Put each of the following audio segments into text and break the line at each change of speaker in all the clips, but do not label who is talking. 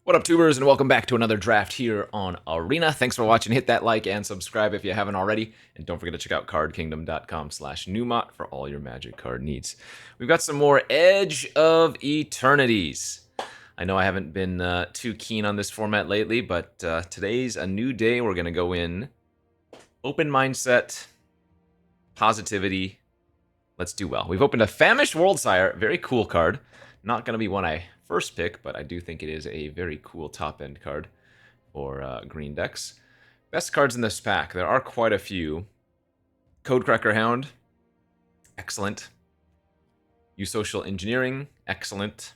What up, tubers, and welcome back to another draft here on Arena. Thanks for watching. Hit that like and subscribe if you haven't already. And don't forget to check out cardkingdom.com/Numot for all your Magic card needs. We've got some more Edge of Eternities. I know I haven't been too keen on this format lately, but today's a new day. We're going to go in open mindset, positivity. Let's do well. We've opened a Famished Worldsire. Very cool card. Not going to be one I first pick, but I do think it is a very cool top-end card for green decks. Best cards in this pack. There are quite a few. Codecracker Hound, excellent. Social Engineering, excellent.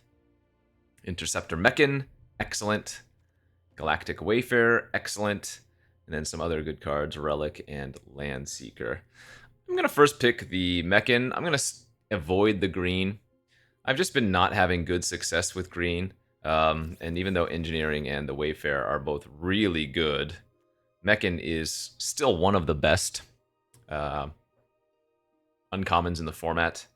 Interceptor Mechan, excellent. Galactic Wayfarer, excellent. And then some other good cards, Relic and Landseeker. I'm going to first pick the Mechan. I'm going to avoid the green. I've just been not having good success with green. And even though Engineering and the Wayfarer are both really good, Mechan is still one of the best uncommons in the format.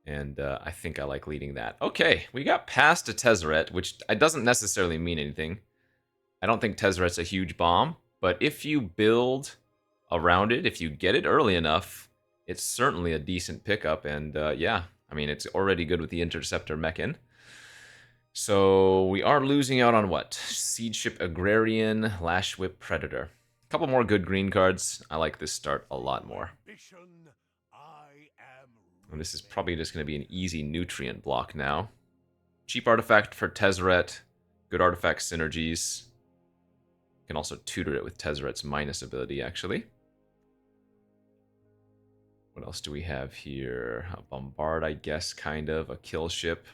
And I think I like leading that. Okay, we got past a Tezzeret, which doesn't necessarily mean anything. I don't think Tezzeret's a huge bomb, but if you build around it, if you get it early enough, it's certainly a decent pickup. And yeah, I mean, it's already good with the Interceptor Mechan. So we are losing out on what? Siege Ship Agrarian, Lash Whip Predator. A couple more good green cards. I like this start a lot more. And this is probably just going to be an easy nutrient block now. Cheap artifact for Tezzeret. Good artifact synergies. You can also tutor it with Tezzeret's minus ability, actually. What else do we have here? A Bombard, I guess, kind of. A kill ship.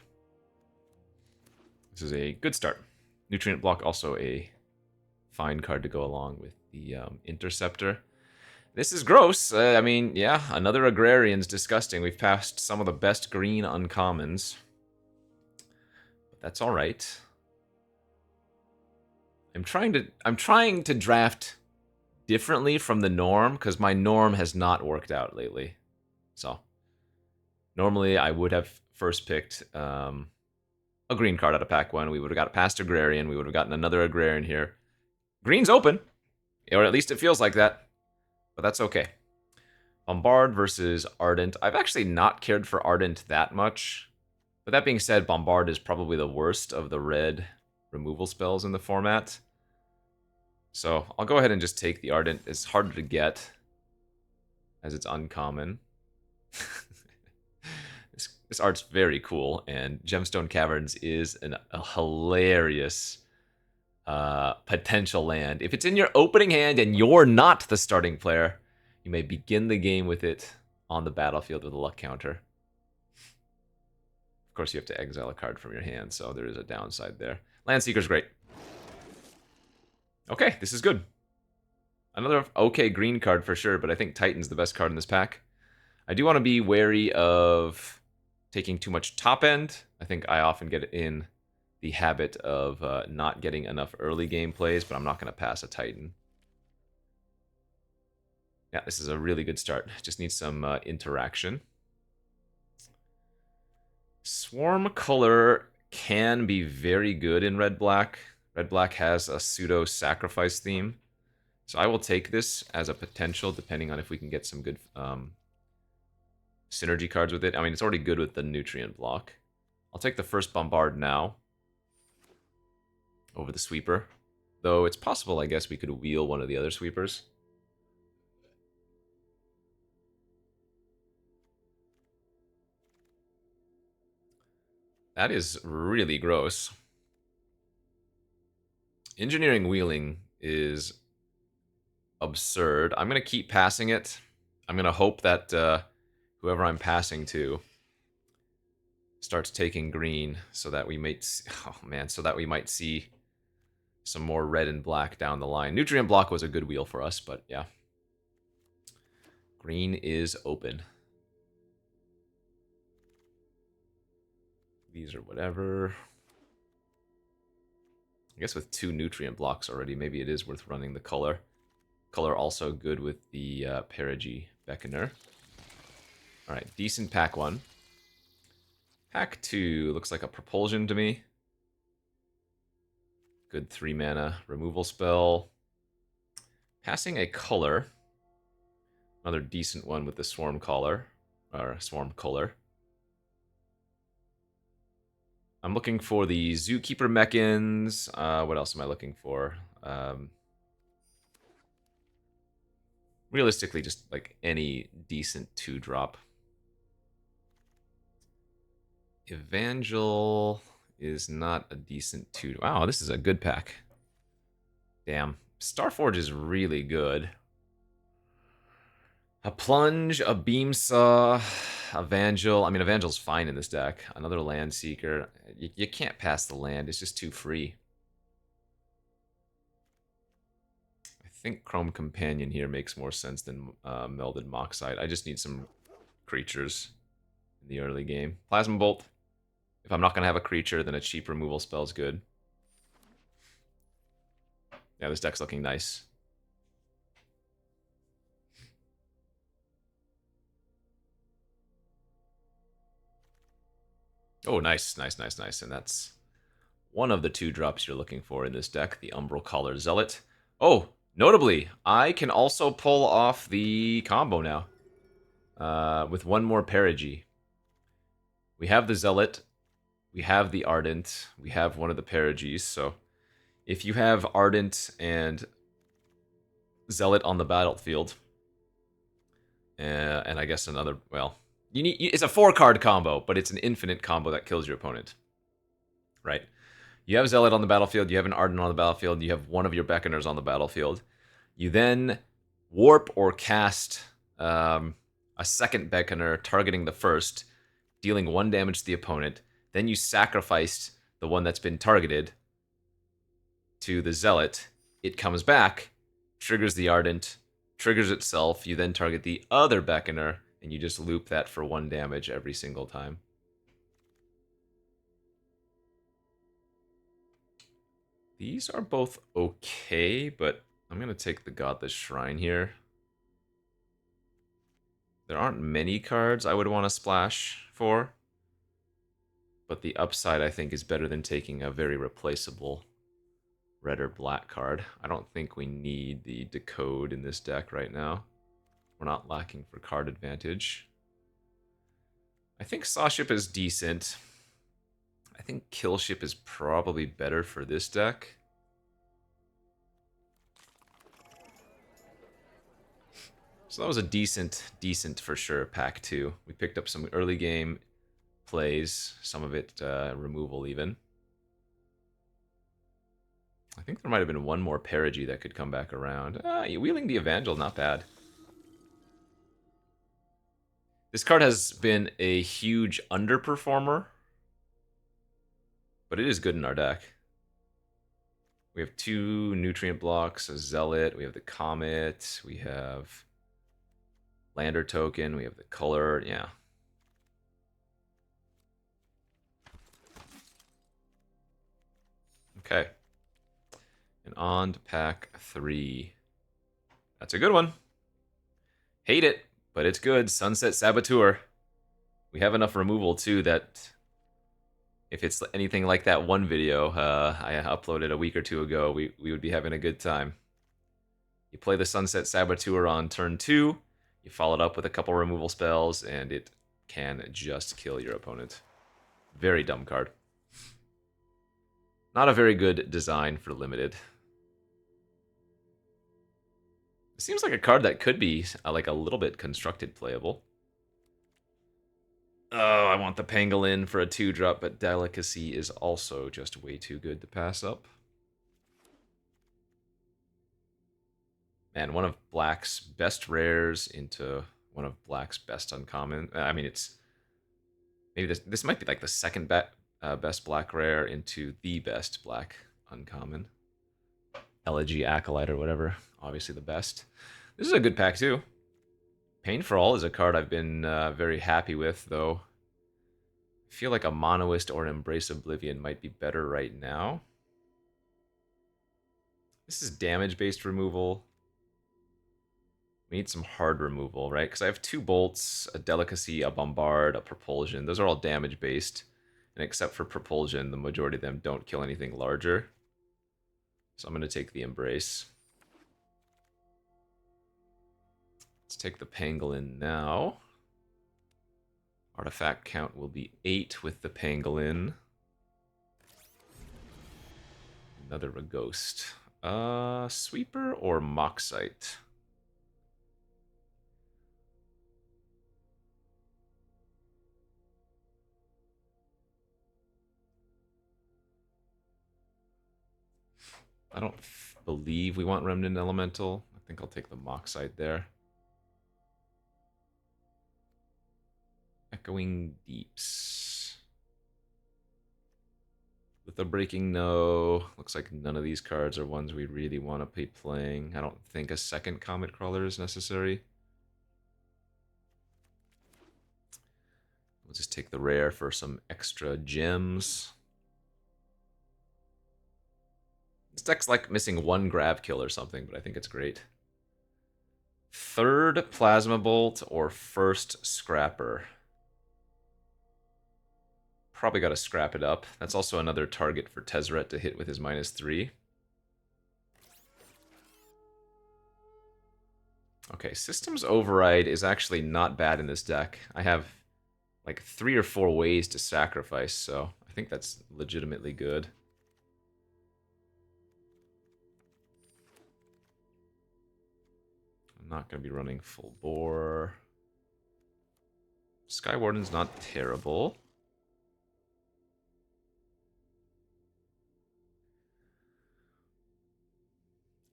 This is a good start. Nutrient block, also a fine card to go along with the Interceptor. This is gross. I mean, yeah, another Agrarian's disgusting. We've passed some of the best green uncommons. But that's all right. I'm trying to draft differently from the norm, because my norm has not worked out lately. So, normally I would have first picked a green card out of pack one. We would have got past Agrarian. We would have gotten another Agrarian here. Green's open, or at least it feels like that. But that's okay. Bombard versus Ardent. I've actually not cared for Ardent that much. But that being said, Bombard is probably the worst of the red removal spells in the format. So I'll go ahead and just take the Ardent. It's harder to get, as it's uncommon. This art's very cool, and Gemstone Caverns is a hilarious potential land. If it's in your opening hand and you're not the starting player, you may begin the game with it on the battlefield with a luck counter. Of course, you have to exile a card from your hand, so there is a downside there. Landseeker's great. Okay, this is good. Another okay green card for sure, but I think Titan's the best card in this pack. I do want to be wary of taking too much top end. I think I often get in the habit of not getting enough early game plays, but I'm not going to pass a Titan. Yeah, this is a really good start. Just needs some interaction. Swarm color can be very good in red-black. Red-black has a pseudo-sacrifice theme. So I will take this as a potential, depending on if we can get some good synergy cards with it. I mean, it's already good with the nutrient block. I'll take the first Bombard now over the Sweeper. Though it's possible, I guess, we could wheel one of the other Sweepers. That is really gross. Engineering wheeling is absurd. I'm going to keep passing it. I'm going to hope that whoever I'm passing to starts taking green, so that we might see some more red and black down the line. Nutrient block was a good wheel for us, but yeah. Green is open. These are whatever. I guess with 2 nutrient blocks already, maybe it is worth running the color. Color also good with the Perigi Beckoner. Alright, decent pack 1. Pack 2 looks like a Propulsion to me. Good 3-mana removal spell. Passing a color. Another decent one with the Swarm Caller. Or Swarm Caller. I'm looking for the Zookeeper Mechans. What else am I looking for? Realistically, just like any decent 2-drop. Evangel is not a decent 2. Wow, this is a good pack. Damn. Starforge is really good. A Plunge, a Beam Saw, Evangel. I mean, Evangel's fine in this deck. Another Land Seeker. You can't pass the land. It's just too free. I think Chrome Companion here makes more sense than Melded Moxide. I just need some creatures in the early game. Plasma Bolt. If I'm not going to have a creature, then a cheap removal spell is good. Yeah, this deck's looking nice. Oh, nice, nice, nice, nice. And that's one of the 2-drops you're looking for in this deck, the Umbral Caller Zealot. Oh, notably, I can also pull off the combo now with one more Perigee. We have the Zealot, we have the Ardent, we have one of the Perigees, so if you have Ardent and Zealot on the battlefield, and I guess another, well, it's a 4-card combo, but it's an infinite combo that kills your opponent, right? You have Zealot on the battlefield, you have an Ardent on the battlefield, you have one of your Beckoners on the battlefield. You then warp or cast a second Beckoner targeting the first, dealing 1 damage to the opponent. Then you sacrifice the one that's been targeted to the Zealot. It comes back, triggers the Ardent, triggers itself. You then target the other Beckoner, and you just loop that for 1 damage every single time. These are both okay, but I'm going to take the Godless Shrine here. There aren't many cards I would want to splash for, but the upside, I think, is better than taking a very replaceable red or black card. I don't think we need the Decode in this deck right now. We're not lacking for card advantage. I think Sawship is decent. I think Killship is probably better for this deck. So that was a decent for sure pack 2. We picked up some early game plays, some of it removal even. I think there might have been one more Perigee that could come back around. Wheeling the Evangel, not bad. This card has been a huge underperformer, but it is good in our deck. We have 2 Nutrient blocks, a Zealot, we have the Comet, we have Lander Token, we have the color, yeah. Okay. And on to pack 3. That's a good one. Hate it, but it's good. Sunset Saboteur. We have enough removal, too, that if it's anything like that one video I uploaded a week or 2 ago, we would be having a good time. You play the Sunset Saboteur on turn 2, you follow it up with a couple removal spells, and it can just kill your opponent. Very dumb card. Not a very good design for limited. It seems like a card that could be like a little bit constructed playable. Oh, I want the Pangolin for a 2-drop, but Delicacy is also just way too good to pass up. Man, one of Black's best rares into one of Black's best uncommon. I mean, it's maybe this might be like the second best Black rare into the best Black uncommon. Elegy Acolyte or whatever, obviously the best. This is a good pack too. Pain for All is a card I've been very happy with, though. I feel like a Monoist or an Embrace Oblivion might be better right now. This is damage-based removal. We need some hard removal, right? Because I have 2 bolts, a Delicacy, a Bombard, a Propulsion. Those are all damage-based. And except for Propulsion, the majority of them don't kill anything larger. So I'm going to take the Embrace. Let's take the Pangolin now. Artifact count will be 8 with the Pangolin. Another Ghost. Sweeper or Moxite? I don't believe we want Remnant Elemental. I think I'll take the Moxite there. Echoing Deeps. With the Breaking No, looks like none of these cards are ones we really want to be playing. I don't think a second Comet Crawler is necessary. We'll just take the rare for some extra gems. This deck's like missing one grab kill or something, but I think it's great. Third Plasma Bolt or first Scrapper? Probably got to scrap it up. That's also another target for Tezzeret to hit with his -3. Okay, Systems Override is actually not bad in this deck. I have like 3 or 4 ways to sacrifice, so I think that's legitimately good. I'm not going to be running full bore. Skywarden's not terrible.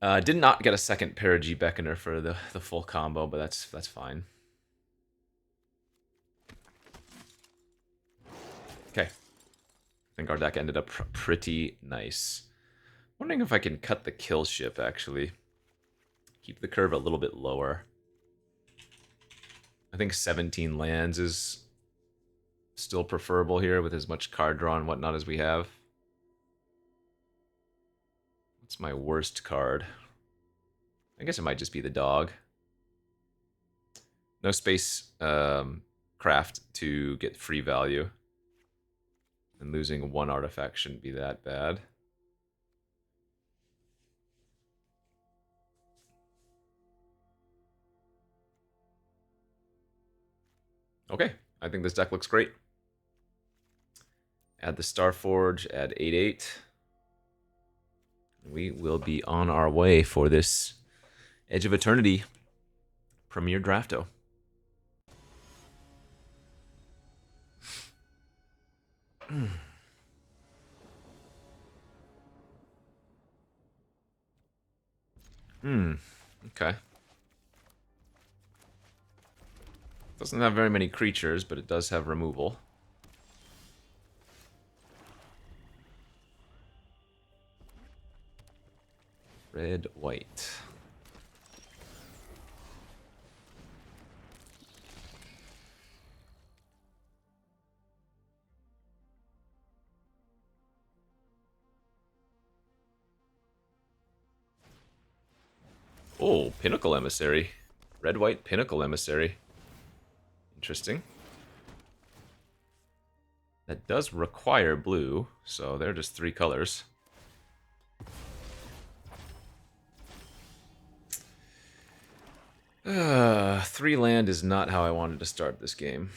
Did not get a second Perigee Beckoner for the full combo, but that's fine. Okay. I think our deck ended up pretty nice. Wondering if I can cut the kill ship, actually. Keep the curve a little bit lower. I think 17 lands is still preferable here with as much card draw and whatnot as we have. What's my worst card? I guess it might just be the dog. No space craft to get free value. And losing 1 artifact shouldn't be that bad. Okay, I think this deck looks great. Add the Starforge, add 8/8. We will be on our way for this Edge of Eternity Premier Drafto. Okay. Doesn't have very many creatures, but it does have removal. Red, white. Oh, Pinnacle Emissary. Red, white, Pinnacle Emissary. Interesting. That does require blue, so they're just 3 colors. Three land is not how I wanted to start this game.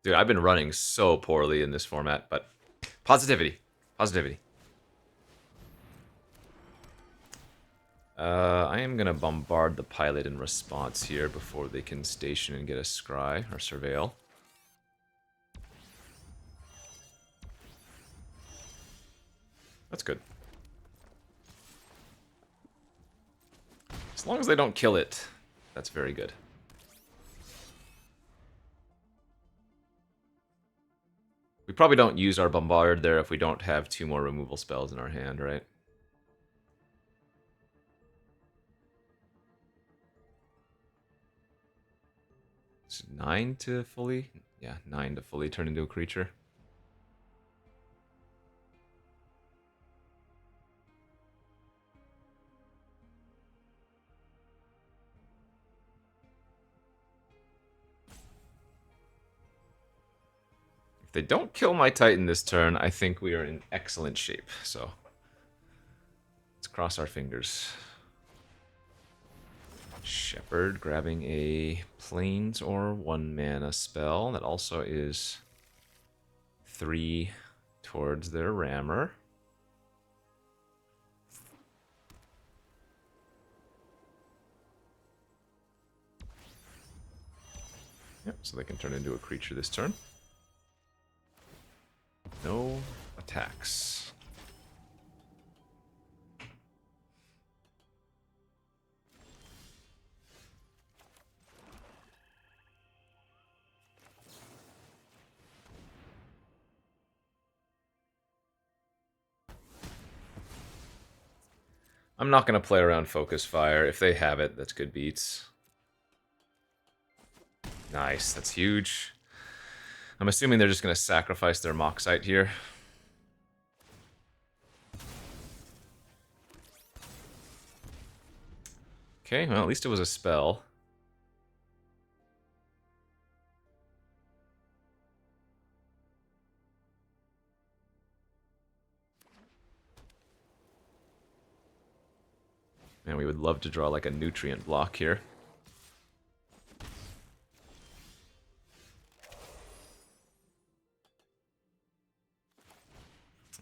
Dude, I've been running so poorly in this format, but positivity. Positivity. I am going to bombard the pilot in response here before they can station and get a scry or surveil. That's good. As long as they don't kill it, that's very good. We probably don't use our bombard there if we don't have 2 more removal spells in our hand, right? It's 9 to fully? Yeah, 9 to fully turn into a creature. If they don't kill my Titan this turn, I think we are in excellent shape. So let's cross our fingers. Shepherd grabbing a Plains or 1 mana spell. That also is 3 towards their rammer. Yep, so they can turn into a creature this turn. No attacks. I'm not going to play around Focus Fire. If they have it, that's good beats. Nice, that's huge. I'm assuming they're just going to sacrifice their Moxite here. Okay, well, at least it was a spell. And we would love to draw like a nutrient block here.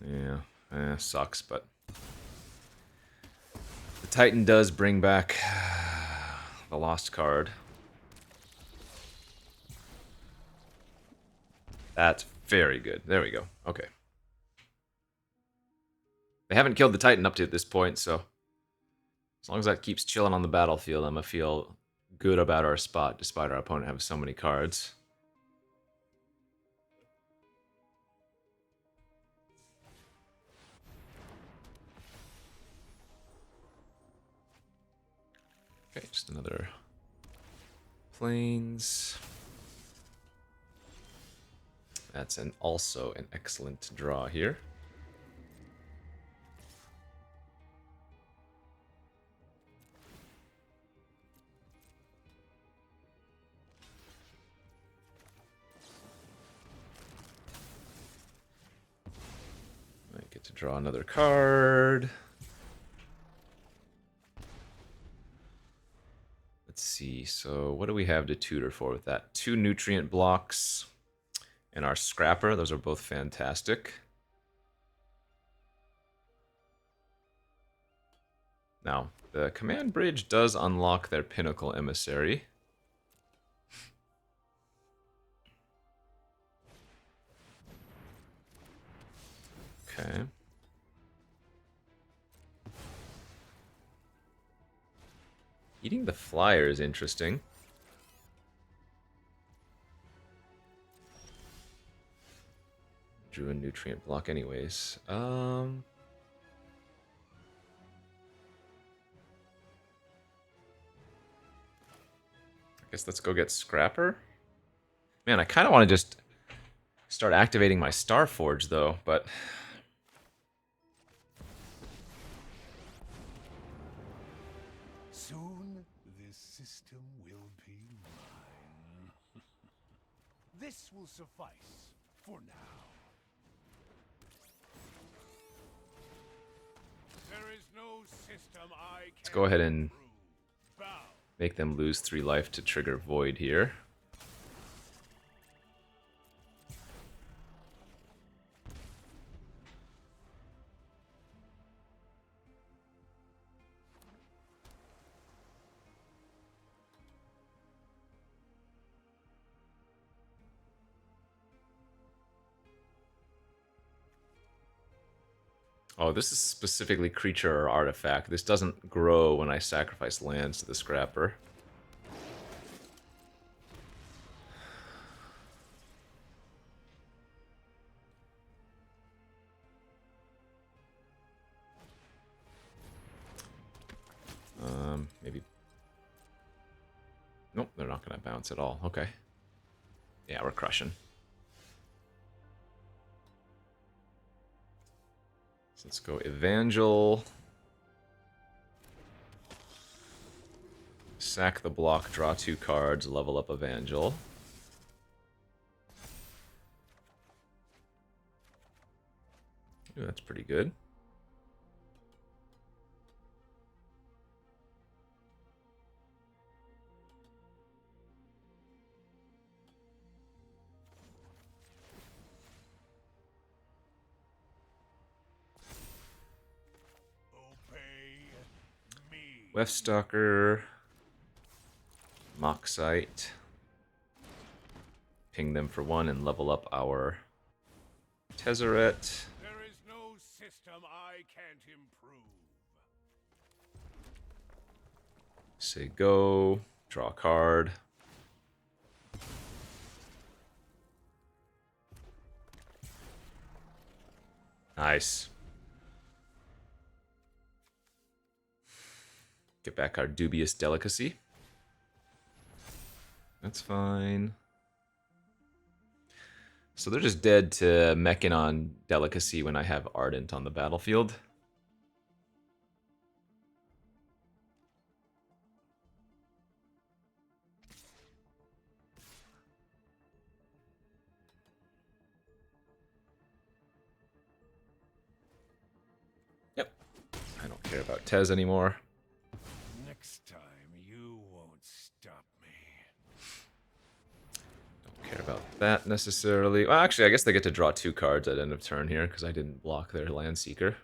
Yeah, sucks, but the Titan does bring back the lost card. That's very good. There we go. Okay. They haven't killed the Titan up to this point, so as long as that keeps chilling on the battlefield, I'm going to feel good about our spot, despite our opponent having so many cards. Okay, just another Plains. That's also an excellent draw here. I get to draw another card. Let's see, so what do we have to tutor for with that? 2 nutrient blocks and our Scrapper. Those are both fantastic. Now, the command bridge does unlock their Pinnacle Emissary. Okay. Eating the Flyer is interesting. Drew a nutrient block anyways. I guess let's go get Scrapper. Man, I kind of want to just start activating my Starforge though, but
soon this system will be mine. This will suffice for now. There is no system I can
let's go ahead and make them lose 3 life to trigger Void here. Oh, this is specifically creature or artifact. This doesn't grow when I sacrifice lands to the Scrapper. Maybe. Nope, they're not going to bounce at all. Okay. Yeah, we're crushing. So let's go Evangel. Sack the block, draw 2 cards, level up Evangel. Ooh, that's pretty good.
Obey me.
Wefstalker, Moxite. Ping them for 1 and level up our Tezzeret.
There is no system I can't improve.
Say go, draw a card. Nice. Get back our dubious delicacy. That's fine. So they're just dead to mechin on delicacy when I have Ardent on the battlefield. Yep. I don't care about Tez anymore.
Next time, you won't stop me.
Don't care about that necessarily. Well, actually, I guess they get to draw 2 cards at end of turn here because I didn't block their Land Seeker.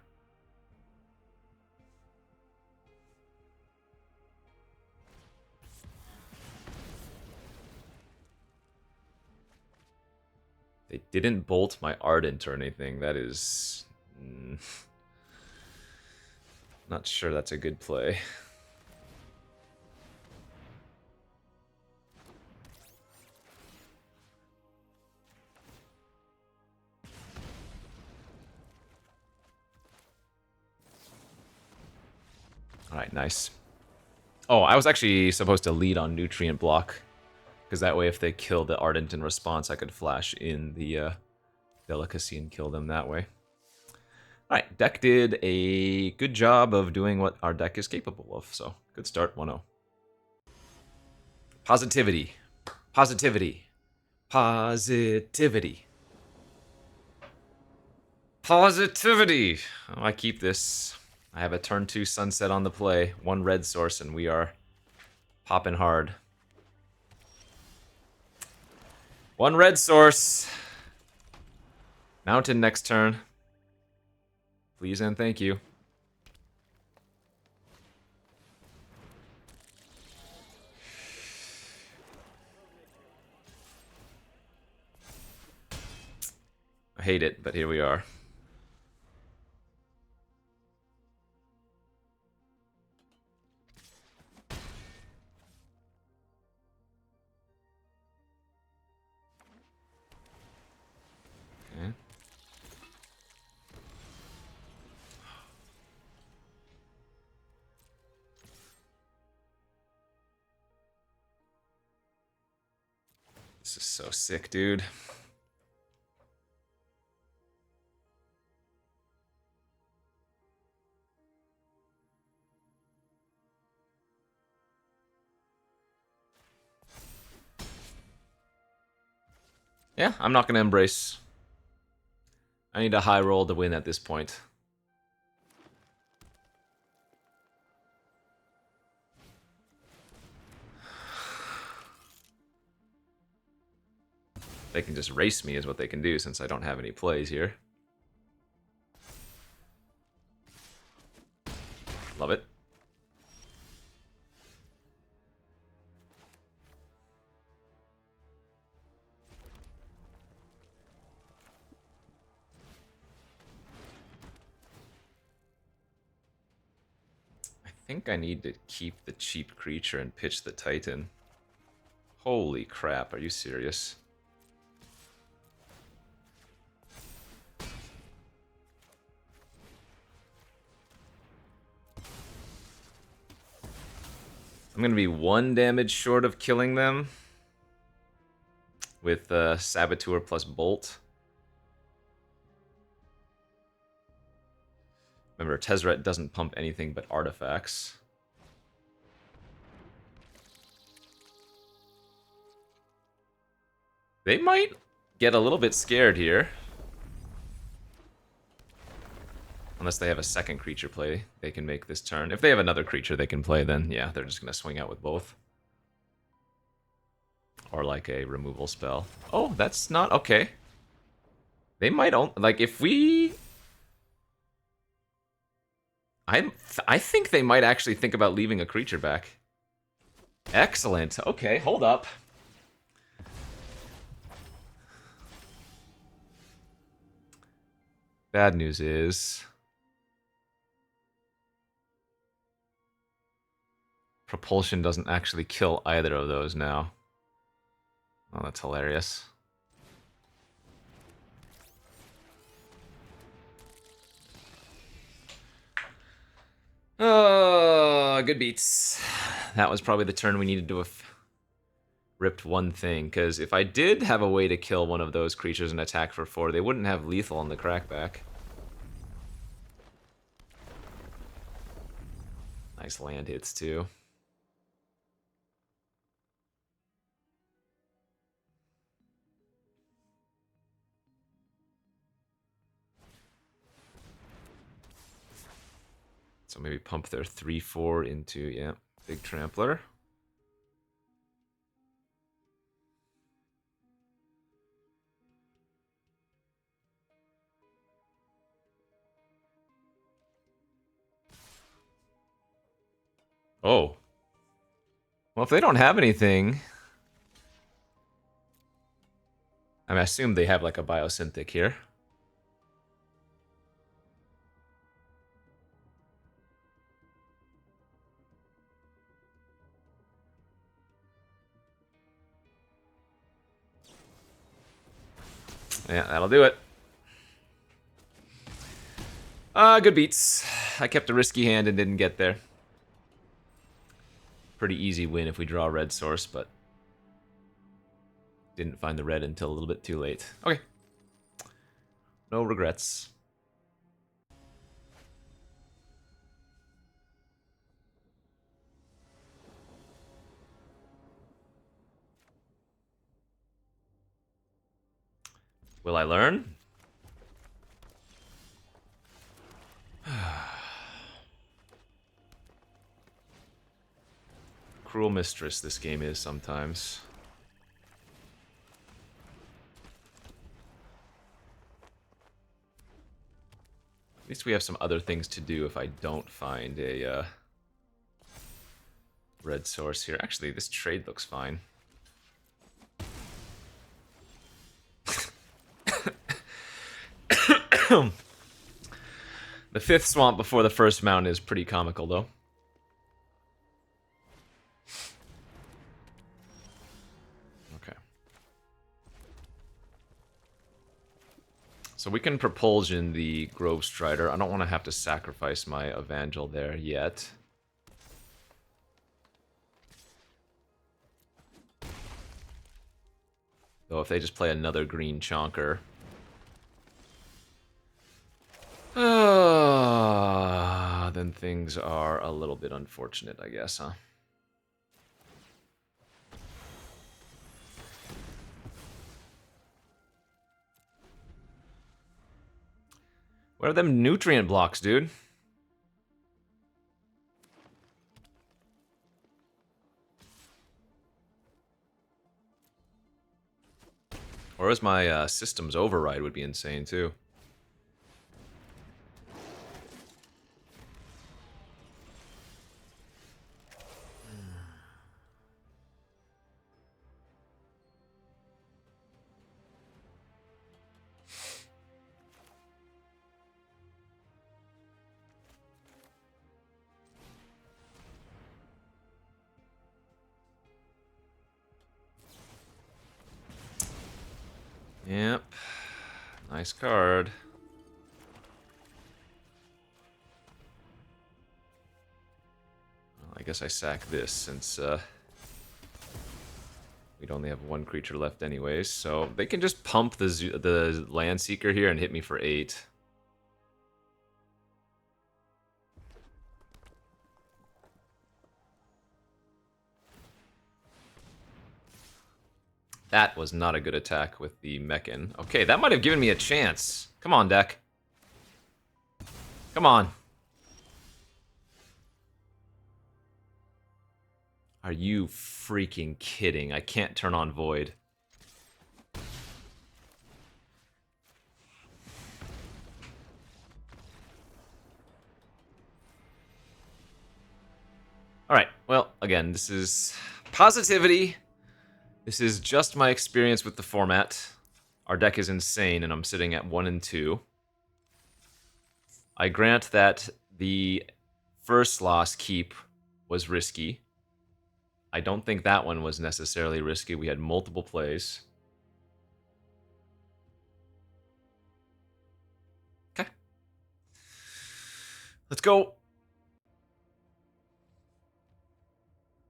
They didn't bolt my Ardent or anything. That is... not sure that's a good play. Alright, nice. Oh, I was actually supposed to lead on Nutrient Block. Because that way if they kill the Ardent in response, I could flash in the Delicacy and kill them that way. Alright, deck did a good job of doing what our deck is capable of. So, good start, 1-0. Positivity. Positivity. Positivity. Positivity! Oh, I keep this. I have a turn 2 Sunset on the play. 1 red source, and we are popping hard. 1 red source. Mountain next turn. Please and thank you. I hate it, but here we are. Okay. This is so sick, dude. Yeah, I'm not going to embrace. I need a high roll to win at this point. They can just race me is what they can do since I don't have any plays here. Love it. I think I need to keep the cheap creature and pitch the Titan. Holy crap, are you serious? I'm going to be 1 damage short of killing them with Saboteur plus Bolt. Remember, Tezzeret doesn't pump anything but artifacts. They might get a little bit scared here. Unless they have a second creature play, they can make this turn. If they have another creature they can play, then yeah, they're just going to swing out with both. Or like a removal spell. Oh, that's not... okay. They might... like, if we... I think they might actually think about leaving a creature back. Excellent. Okay, hold up. Bad news is... Propulsion doesn't actually kill either of those now. Oh, that's hilarious. Oh, good beats. That was probably the turn we needed to have ripped one thing, because if I did have a way to kill one of those creatures and attack for 4, they wouldn't have lethal on the crackback. Nice land hits, too. So maybe pump their 3/4 into, yeah, big trampler. Oh. Well, if they don't have anything... I mean, I assume they have like a biosynthetic here. Yeah, that'll do it. Good beats. I kept a risky hand and didn't get there. Pretty easy win if we draw a red source, but didn't find the red until a little bit too late. Okay. No regrets. Will I learn? Cruel mistress this game is sometimes. At least we have some other things to do if I don't find a red source here. Actually, this trade looks fine. The 5th swamp before the first mountain is pretty comical, though. Okay. So we can Propulsion the Grove Strider. I don't want to have to sacrifice my Evangel there yet. Though if they just play another green chonker... then things are a little bit unfortunate, I guess, huh? Where are them nutrient blocks, dude? Or is my systems override would be insane, too. Yep. Nice card. Well, I guess I sack this since we'd only have one creature left anyways. So they can just pump the Land Seeker here and hit me for 8. That was not a good attack with the Mechan. Okay, that might have given me a chance. Come on, deck. Come on. Are you freaking kidding? I can't turn on Void. Alright, well, again, this is positivity. This is just my experience with the format. Our deck is insane, and I'm sitting at 1 and 2. I grant that the first loss keep was risky. I don't think that one was necessarily risky. We had multiple plays. Okay. Let's go.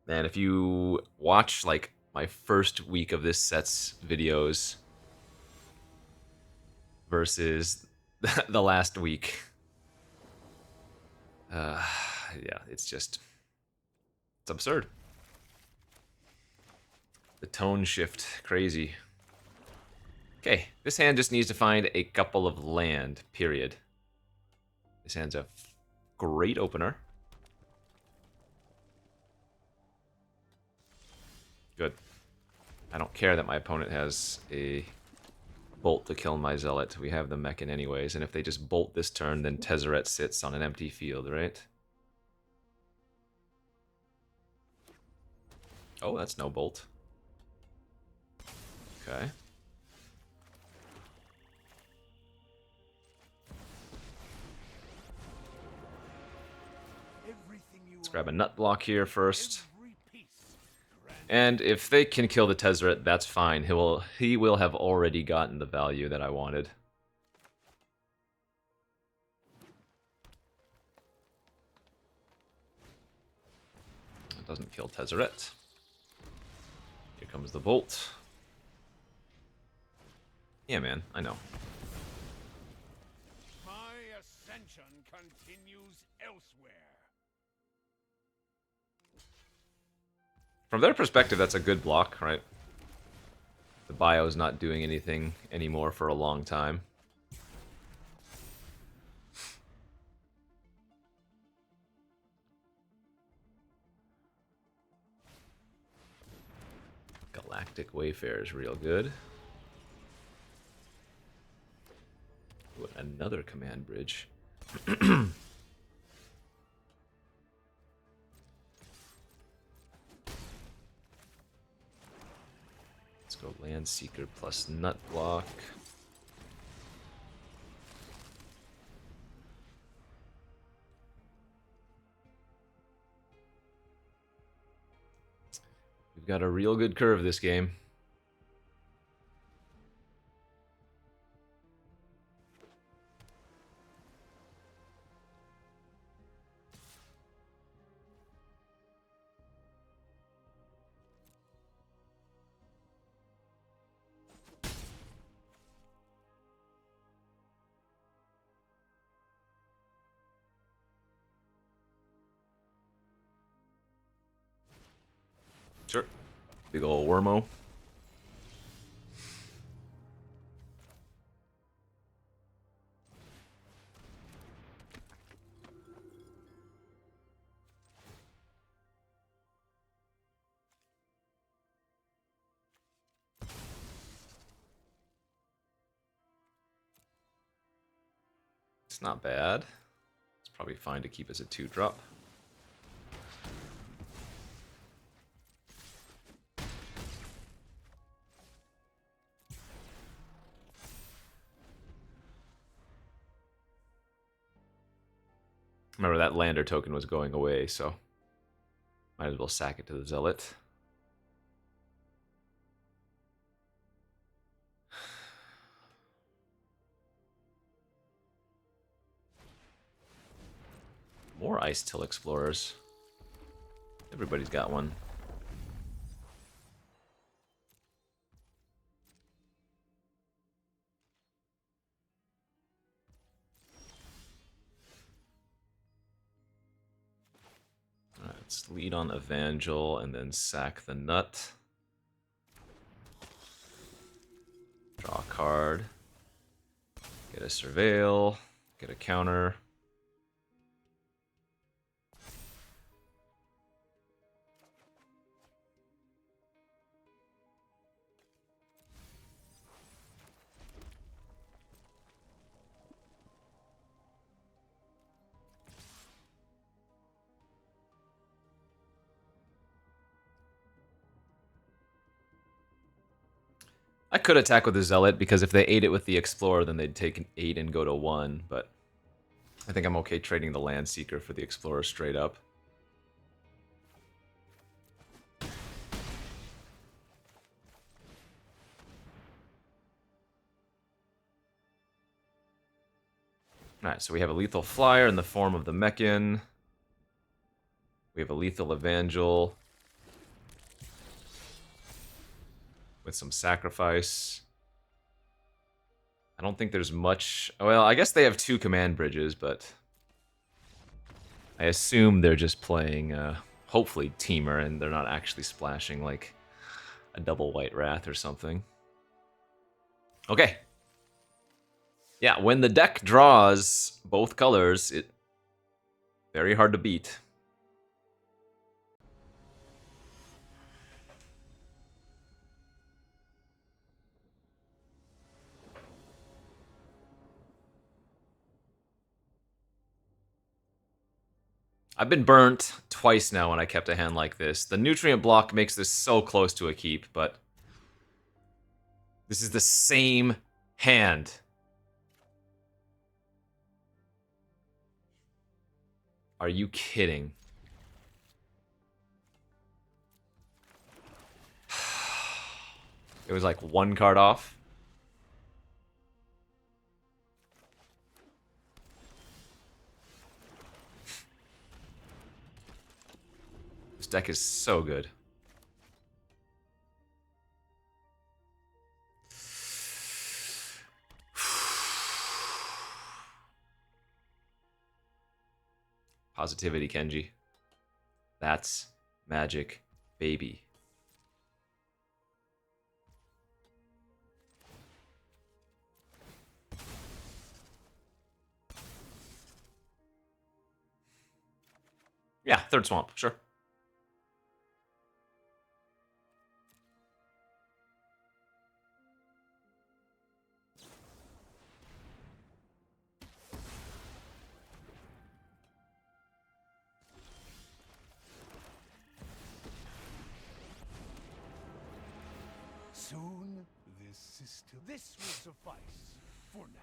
And if you watch, like, my first week of this set's videos versus the last week, yeah, it's absurd. The tone shift, crazy. Okay, this hand just needs to find a couple of land, period. This hand's a great opener. Good. I don't care that my opponent has a bolt to kill my Zealot. We have the Mechan anyways, and if they just bolt this turn, then Tezzeret sits on an empty field, right? Oh, that's no bolt. Okay. Let's grab a nut block here first. And if they can kill the Tezzeret, that's fine. He will have already gotten the value that I wanted. It doesn't kill Tezzeret. Here comes the bolt. Yeah, man, I know.
My ascension continues elsewhere.
From their perspective, that's a good block, right? The bio's not doing anything anymore for a long time. Galactic Wayfarer is real good. Ooh, another command bridge. Let's go Land Seeker plus Nut Block. We've got a real good curve this game. Sure. Big ol' Wormo. It's not bad. It's probably fine to keep as a 2-drop. Remember, that lander token was going away, so might as well sack it to the Zealot. More Ice Till Explorers. Everybody's got one. Alright, let's lead on Evangel and then sack the Nut. Draw a card. Get a Surveil. Get a counter. I could attack with the Zealot, because if they ate it with the Explorer, then they'd take an 8 and go to 1, but I think I'm okay trading the Land Seeker for the Explorer straight up. Alright, so we have a lethal flyer in the form of the Mechan. We have a lethal Evangel with some sacrifice. I don't think there's much... Well, I guess they have 2 command bridges, but I assume they're just playing, hopefully, Teamer, and they're not actually splashing, like, a double White Wrath or something. Okay. Yeah, when the deck draws both colors, it's very hard to beat. I've been burnt twice now when I kept a hand like this. The Nutrient block makes this so close to a keep, but this is the same hand. Are you kidding? It was like 1 card off. This deck is so good. Positivity, Kenji. That's magic, baby. Yeah, 3rd swamp, sure.
Soon, this will suffice for now.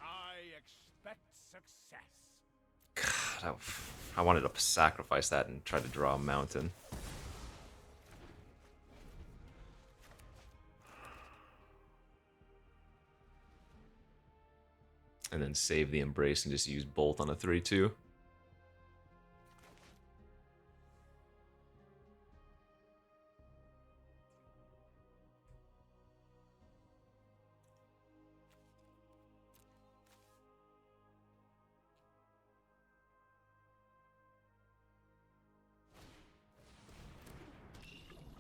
I expect success.
God, I wanted to sacrifice that and try to draw a mountain. And then save the Embrace and just use Bolt on a 3-2.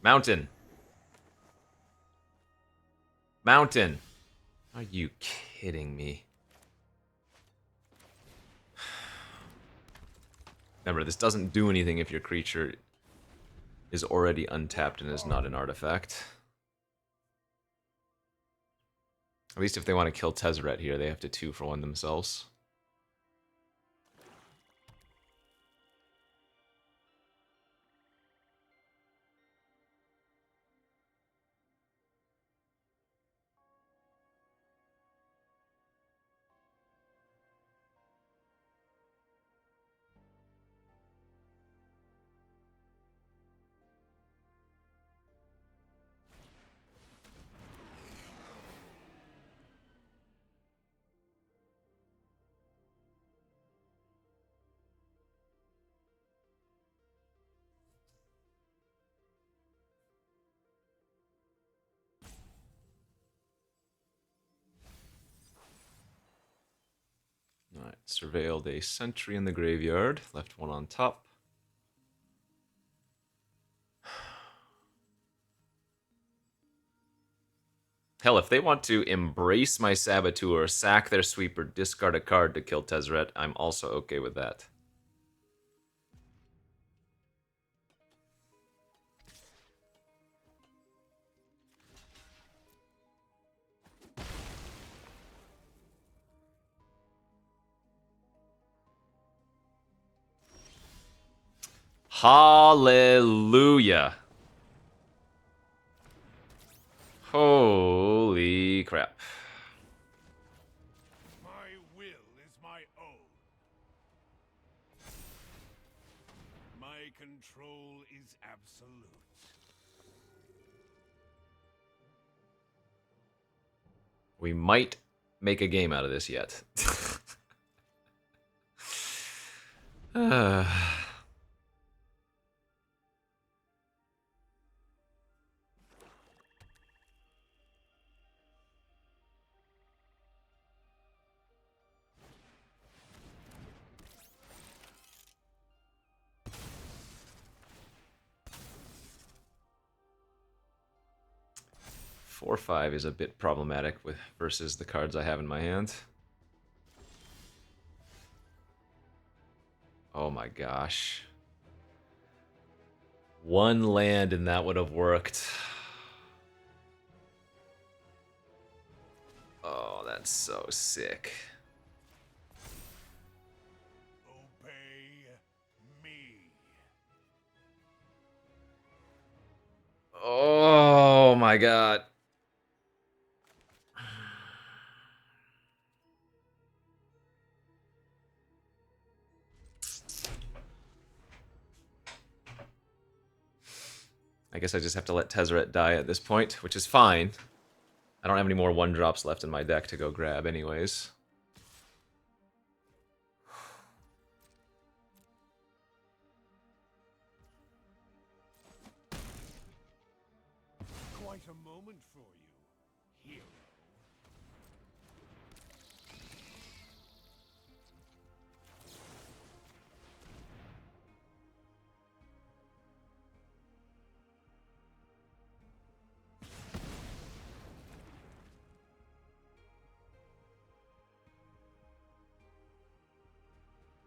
Mountain. Mountain. Are you kidding me? Remember, this doesn't do anything if your creature is already untapped and is not an artifact. At least if they want to kill Tezzeret here, they have to 2-for-1 themselves. Alright, surveilled a sentry in the graveyard, left 1 on top. Hell, if they want to embrace my Saboteur, sack their sweeper, discard a card to kill Tezzeret, I'm also okay with that. Hallelujah. Holy crap.
My will is my own. My control is absolute.
We might make a game out of this yet. 4-5 is a bit problematic with versus the cards I have in my hand. Oh my gosh. One land and that would have worked. Oh, that's so sick.
Obey me.
Oh my god. I guess I just have to let Tezzeret die at this point, which is fine. I don't have any more 1-drops left in my deck to go grab anyways.
Quite a moment for you, hero.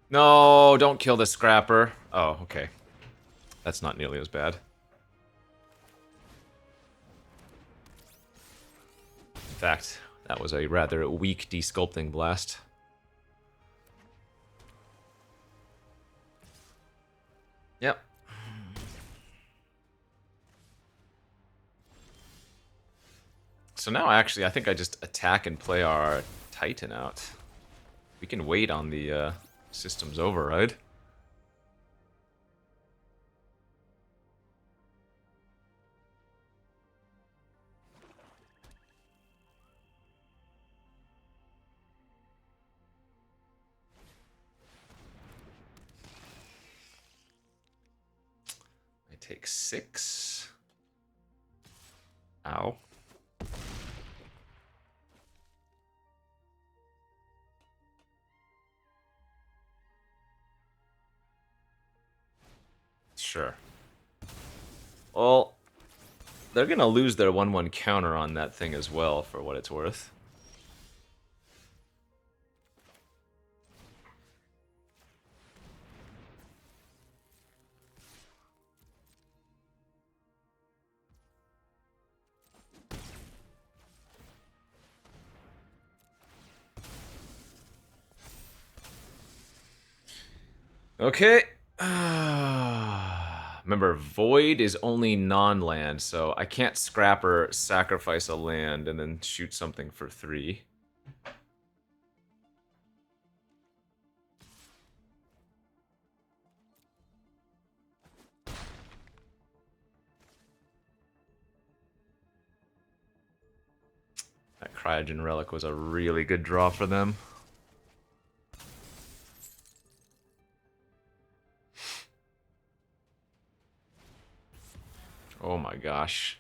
No, don't kill the scrapper. Oh, okay. That's not nearly as bad. In fact, that was a rather weak desculpting blast. Yep. So now, actually, I think I just attack and play our Titan out. We can wait on the system's override. I take 6. Ow. Sure. Well, they're gonna lose their 1/1 counter on that thing as well, for what it's worth. Okay. Remember, Void is only non-land, so I can't scrap or sacrifice a land and then shoot something for 3. That Cryogen Relic was a really good draw for them. Oh my gosh.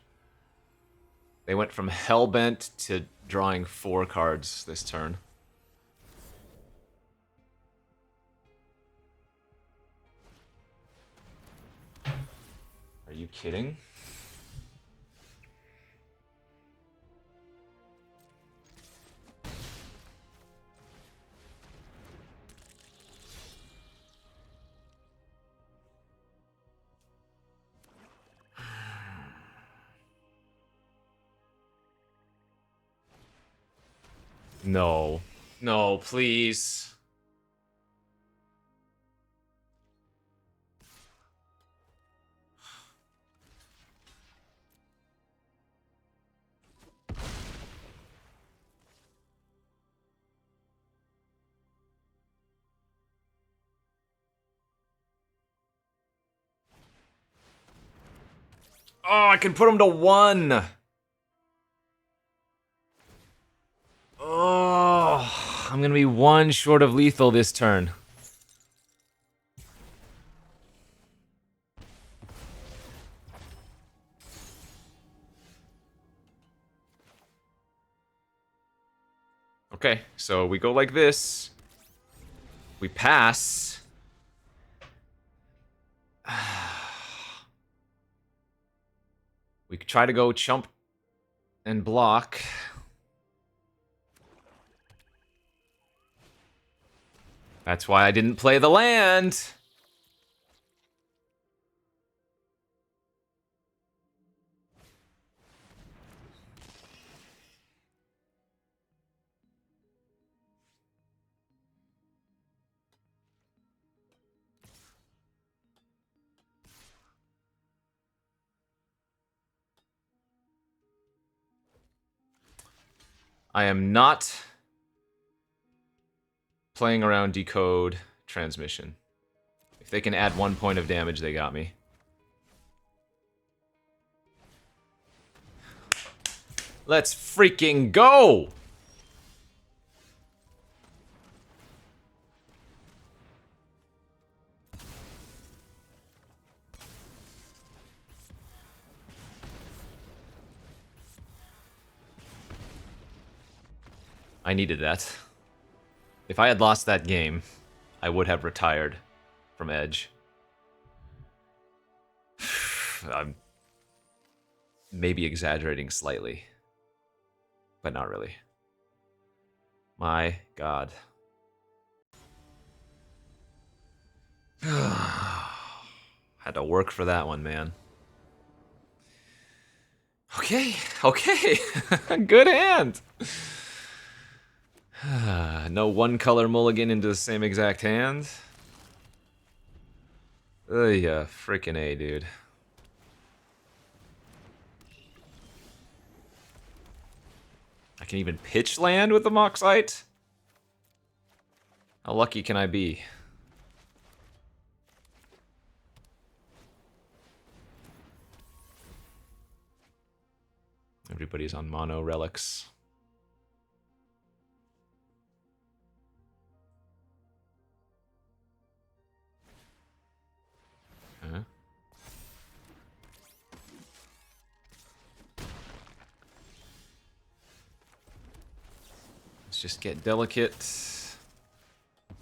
They went from Hellbent to drawing 4 cards this turn. Are you kidding? No. No, please. Oh, I can put him to 1. Oh, I'm gonna be 1 short of lethal this turn. Okay, so we go like this. We pass. We try to go chump and block. That's why I didn't play the land. I am not playing around decode transmission. If they can add 1 point of damage, they got me. Let's freaking go! I needed that. If I had lost that game, I would have retired from Edge. I'm maybe exaggerating slightly, but not really. My God. Had to work for that one, man. Okay, okay. Good hand. No 1 color mulligan into the same exact hand. Yeah, freaking A, dude. I can even pitch land with the Moxite? How lucky can I be? Everybody's on mono relics. Huh? Let's just get delicate.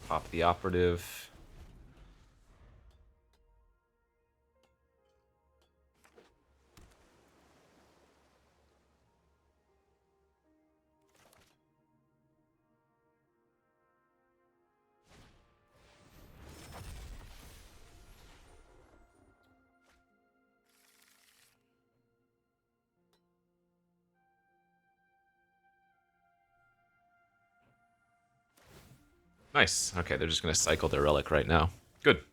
Pop the operative. Nice. Okay, they're just gonna cycle their relic right now. Good.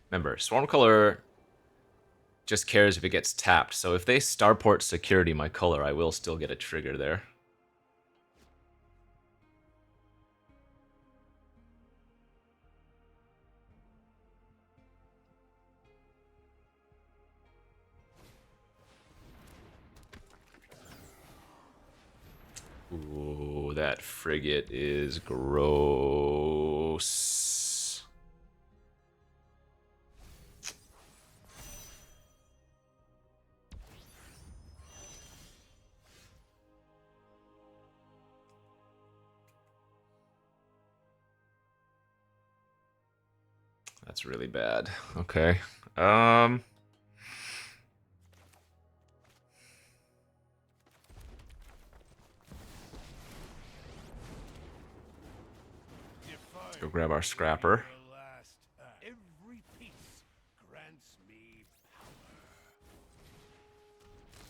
Remember, Swarmcolor just cares if it gets tapped, so if they starport security my color, I will still get a trigger there. Ooh, that frigate is gross. That's really bad. Okay. Let's go grab our scrapper.
Every piece grants me power.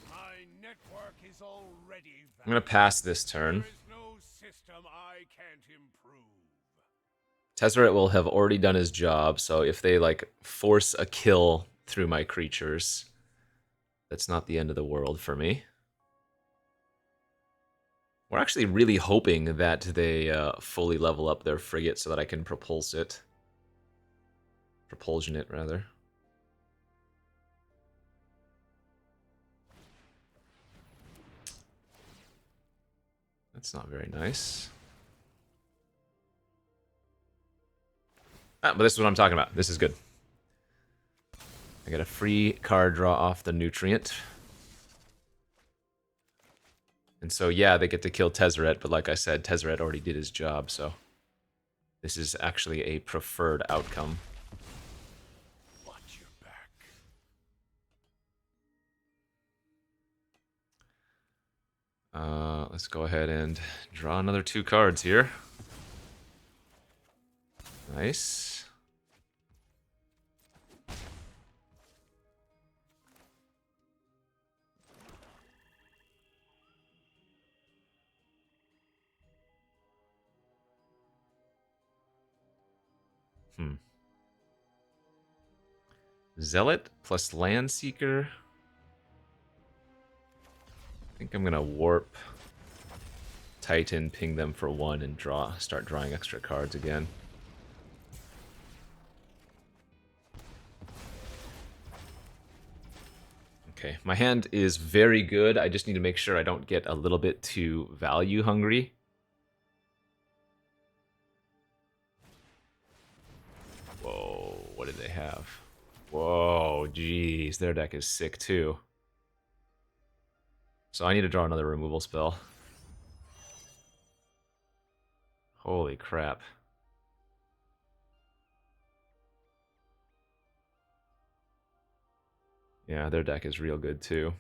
My network is already
I'm gonna pass this turn.
There is no system I can't improve.
Tezzeret will have already done his job, so if they like force a kill through my creatures, that's not the end of the world for me. We're actually really hoping that they fully level up their frigate so that I can propulse it. Propulsion it, rather. That's not very nice. Ah, but this is what I'm talking about. This is good. I got a free card draw off the nutrient. And so, yeah, they get to kill Tezzeret, but like I said, Tezzeret already did his job, so this is actually a preferred outcome.
Watch your back.
Let's go ahead and draw another 2 cards here. Nice. Zealot plus Landseeker. I think I'm gonna warp Titan, ping them for 1, and start drawing extra cards again. Okay, my hand is very good. I just need to make sure I don't get a little bit too value hungry. Whoa, what did they have? Whoa, jeez, their deck is sick too. So I need to draw another removal spell. Holy crap. Yeah, their deck is real good too.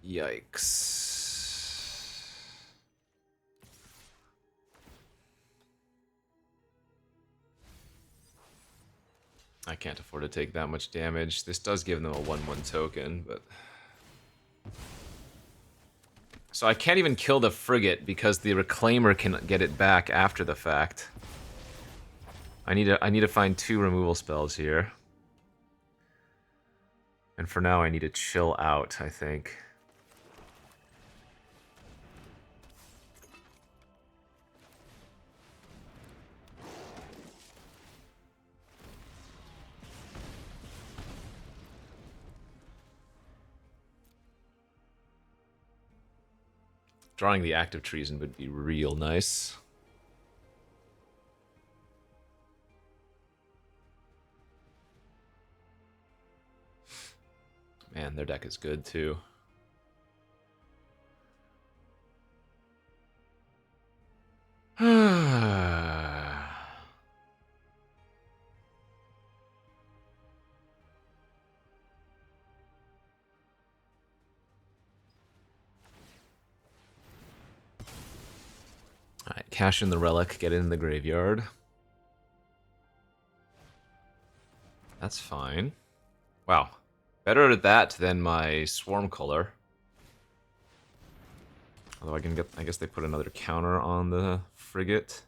Yikes. I can't afford to take that much damage. This does give them a 1/1 token, but... So I can't even kill the frigate because the reclaimer can get it back after the fact. I need to find 2 removal spells here. And for now I need to chill out, I think. Drawing the active treason would be real nice. Man, their deck is good too. Alright, cash in the relic, get it in the graveyard. That's fine. Wow. Better at that than my swarm color. Although I guess they put another counter on the frigate.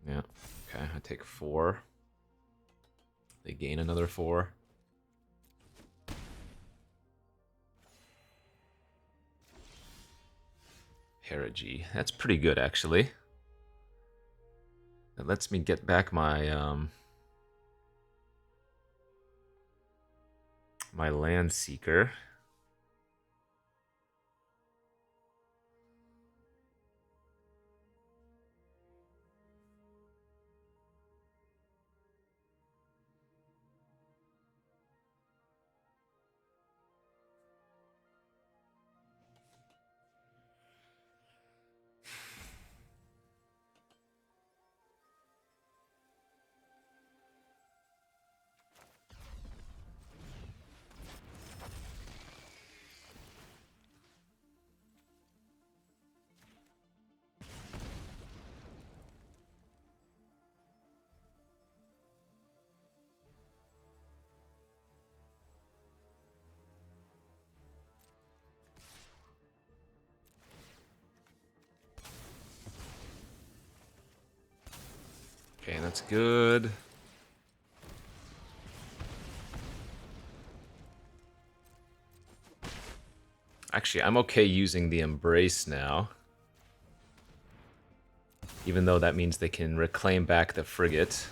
Yeah, okay, I take 4. They gain another 4. Perigee. That's pretty good, actually. That lets me get back my my Landseeker. Okay, that's good. Actually, I'm okay using the Embrace now. Even though that means they can reclaim back the frigate.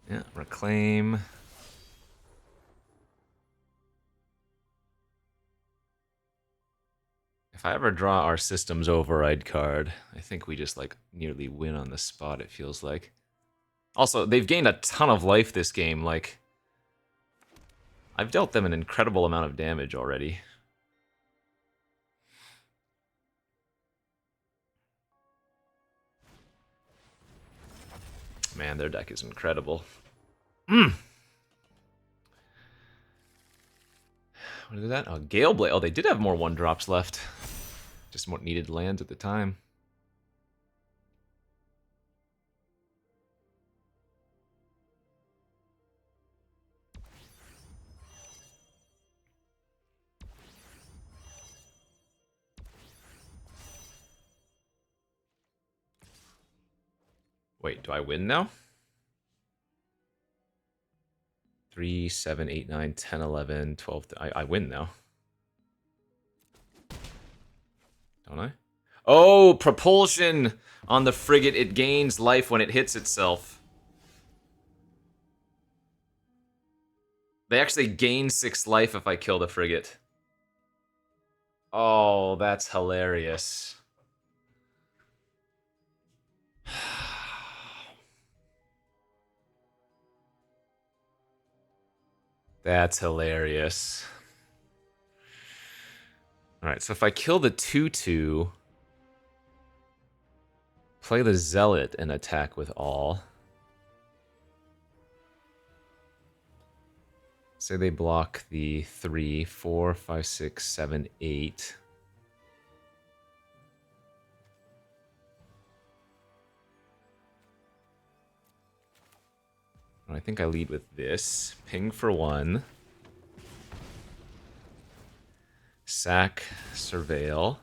Yeah, reclaim. If I ever draw our system's override card, I think we just like nearly win on the spot, it feels like. Also, they've gained a ton of life this game, like I've dealt them an incredible amount of damage already. Man, their deck is incredible. What is that? Oh, Gale Blade. Oh, they did have more 1-drops left. Just more needed lands at the time. Wait, do I win now? 3, 7, 8, 9, 10, 11, 12. I win now. Don't I? Oh, propulsion on the frigate. It gains life when it hits itself. They actually gain 6 life if I kill the frigate. Oh, that's hilarious. That's hilarious. Alright, so if I kill the 2/2, play the Zealot and attack with all. Say they block the 3, 4, 5, 6, 7, 8. I think I lead with this. Ping for 1. Sack, Surveil.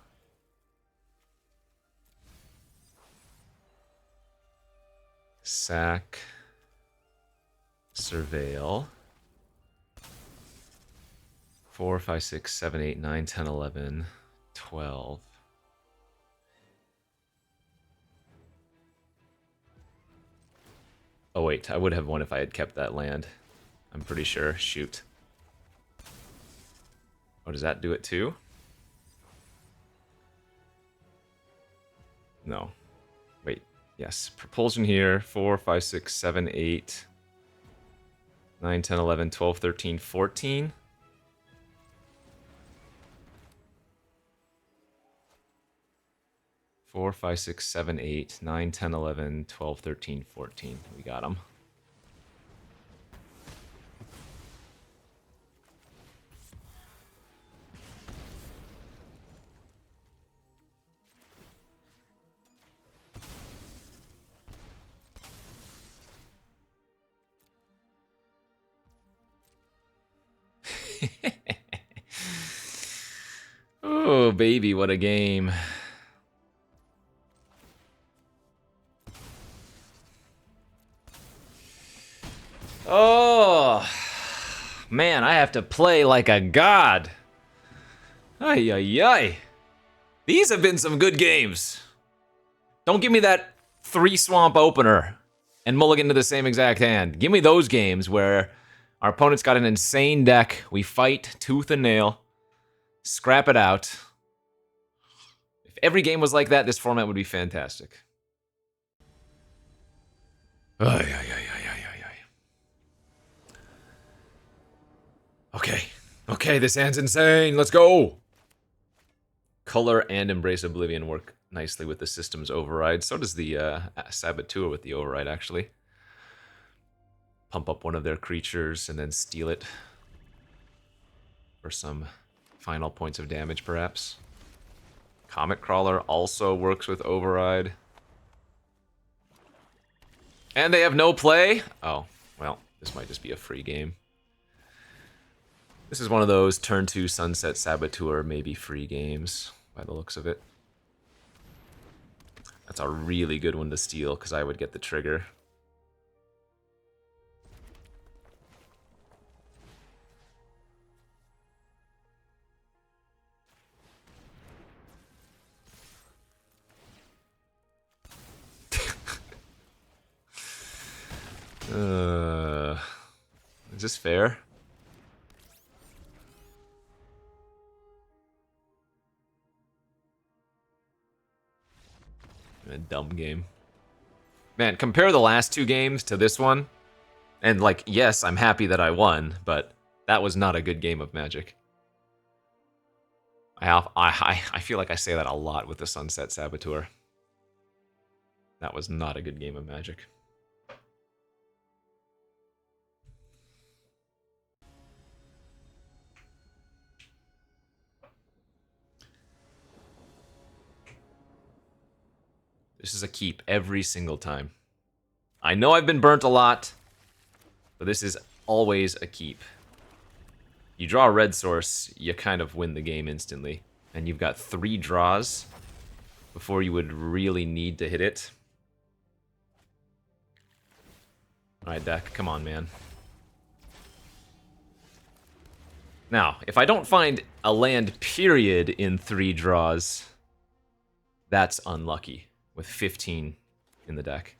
Sack, Surveil. 4, 5, 6, 7, 8, 9, 10, 11, 12. Oh wait, I would have won if I had kept that land. I'm pretty sure. Shoot. Oh, does that do it too? No. Wait. Yes. Propulsion here. 4, 5, 6, 7, 8, 9, 10, 11, 12, 13, 14. Four, 5, 6, 7, 8, 9, 10, 11, 12, 13, 14. We got them. Oh, baby, what a game. Oh, man, I have to play like a god. Ay, ay, ay. These have been some good games. Don't give me that 3-swamp opener and mulligan to the same exact hand. Give me those games where our opponent's got an insane deck. We fight tooth and nail. Scrap it out. If every game was like that, this format would be fantastic. Ay, ay, ay, ay, ay, ay, ay. Okay. Okay, this hand's insane. Let's go. Color and Embrace Oblivion work nicely with the system's override. So does the Saboteur with the override, actually. Pump up one of their creatures and then steal it for some final points of damage, perhaps. Comet Crawler also works with override. And they have no play? Oh, well, this might just be a free game. This is one of those turn 2 Sunset Saboteur, maybe free games, by the looks of it. That's a really good one to steal, because I would get the trigger. Is this fair? A dumb game. Man, compare the last 2 games to this one, and like, yes, I'm happy that I won, but that was not a good game of Magic. I feel like I say that a lot with the Sunset Saboteur. That was not a good game of Magic. This is a keep every single time. I know I've been burnt a lot, but this is always a keep. You draw a red source, you kind of win the game instantly. And you've got 3 draws before you would really need to hit it. Alright, deck, come on, man. Now, if I don't find a land period in 3 draws, that's unlucky, with 15 in the deck.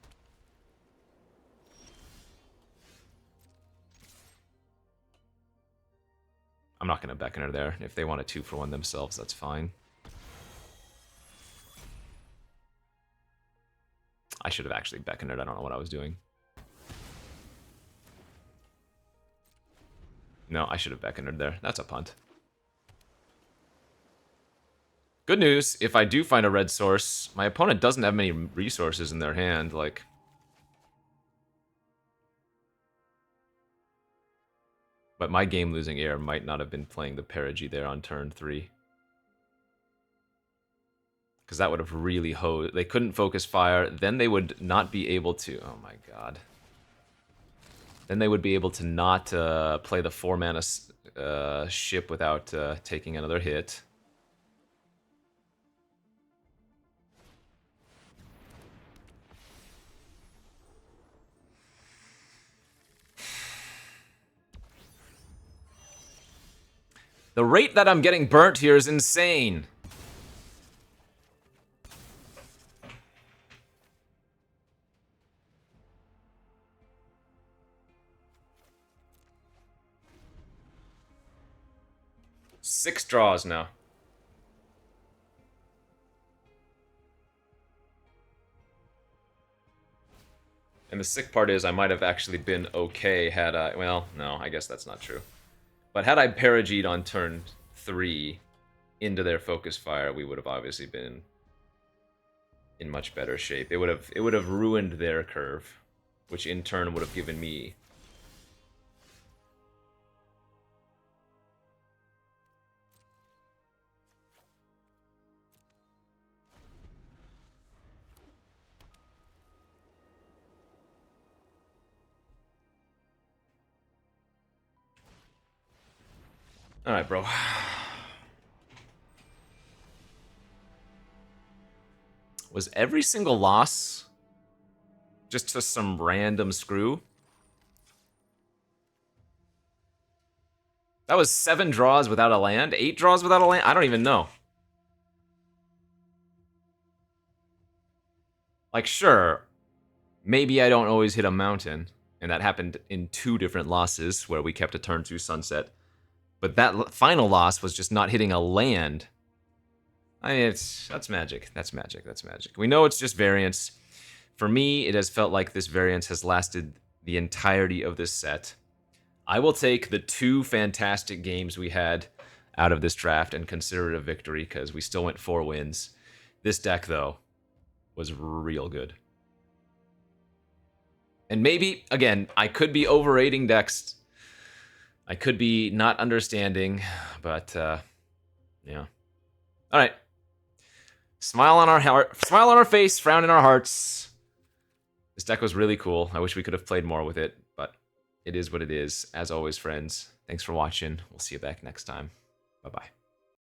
I'm not going to Beckoner there. If they want a 2-for-1 themselves, that's fine. I should have actually Beckonered. I don't know what I was doing. No, I should have Beckonered there. That's a punt. Good news, if I do find a red source, my opponent doesn't have many resources in their hand, like... But my game-losing heir might not have been playing the Perigee there on turn 3. Because that would have really hosed... They couldn't focus fire, then they would not be able to... Oh my god. Then they would be able to not play the 4-mana ship without taking another hit. The rate that I'm getting burnt here is insane. Six draws now. And the sick part is I might have actually been okay had I... Well, no, I guess that's not true. But had I Perigeed on turn 3 into their focus fire, we would have obviously been in much better shape. It would have ruined their curve, which in turn would have given me... Alright, bro. Was every single loss just to some random screw? That was 7 draws without a land? 8 draws without a land? I don't even know. Like, sure, maybe I don't always hit a mountain, and that happened in 2 different losses where we kept a turn 2 sunset. But that final loss was just not hitting a land. I mean, that's magic. That's magic. That's magic. We know it's just variance. For me, it has felt like this variance has lasted the entirety of this set. I will take the 2 fantastic games we had out of this draft and consider it a victory because we still went 4 wins. This deck, though, was real good. And maybe, again, I could be overrating decks. I could be not understanding, but yeah. All right. Smile on our face, frown in our hearts. This deck was really cool. I wish we could have played more with it, but it is what it is. As always, friends, thanks for watching. We'll see you back next time. Bye-bye.